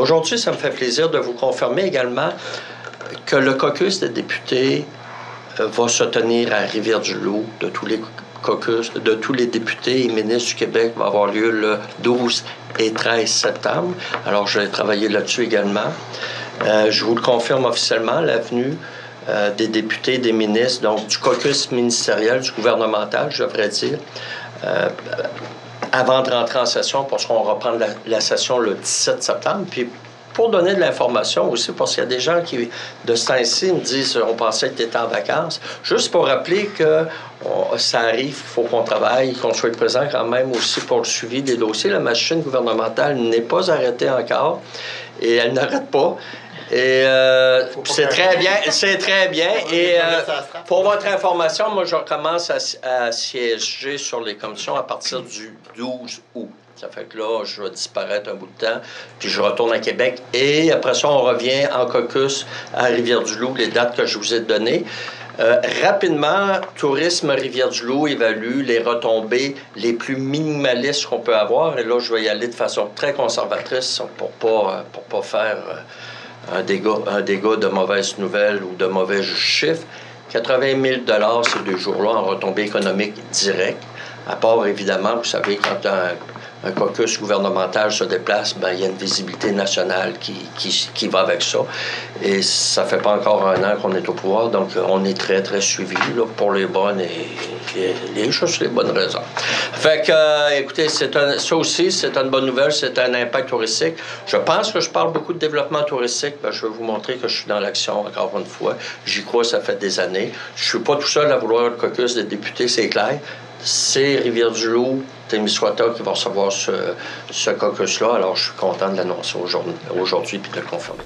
Aujourd'hui, ça me fait plaisir de vous confirmer également que le caucus des députés va se tenir à Rivière-du-Loup. De tous les députés et ministres du Québec va avoir lieu le 12 et 13 septembre. Alors, je vais travailler là-dessus également. Je vous le confirme officiellement, l'avenue des députés, des ministres, donc du caucus ministériel, du gouvernemental, je devrais dire, avant de rentrer en session, parce qu'on reprend la session le 17 septembre. Puis, pour donner de l'information aussi, parce qu'il y a des gens qui, de ce temps-ci, me disent « on pensait que tu étais en vacances ». Juste pour rappeler que ça arrive, il faut qu'on travaille, qu'on soit présent quand même aussi pour le suivi des dossiers. La machine gouvernementale n'est pas arrêtée encore et elle n'arrête pas. Et c'est très bien, c'est très bien. Et pour votre information, moi, je recommence à siéger sur les commissions à partir du 12 août. Ça fait que là, je vais disparaître un bout de temps, puis je retourne à Québec. Et après ça, on revient en caucus à Rivière-du-Loup, les dates que je vous ai données. Rapidement, Tourisme Rivière-du-Loup évalue les retombées les plus minimalistes qu'on peut avoir. Et là, je vais y aller de façon très conservatrice pour pas faire un dégât de mauvaises nouvelles ou de mauvais chiffres. 80 000 ces 2 jours-là en retombées économiques directes. À part, évidemment, vous savez, quand un caucus gouvernemental se déplace, bien, il y a une visibilité nationale qui va avec ça. Et ça fait pas encore un an qu'on est au pouvoir, donc on est très, très suivi là, pour les bonnes et les bonnes raisons. Fait que, écoutez, ça aussi, c'est une bonne nouvelle, c'est un impact touristique. Je pense que je parle beaucoup de développement touristique. Bien, je vais vous montrer que je suis dans l'action encore une fois. J'y crois, ça fait des années. Je suis pas tout seul à vouloir le caucus des députés, c'est clair. C'est Rivière-du-Loup, Témiscouata qui va recevoir ce caucus-là. Alors, je suis content de l'annoncer aujourd'hui puis de le confirmer.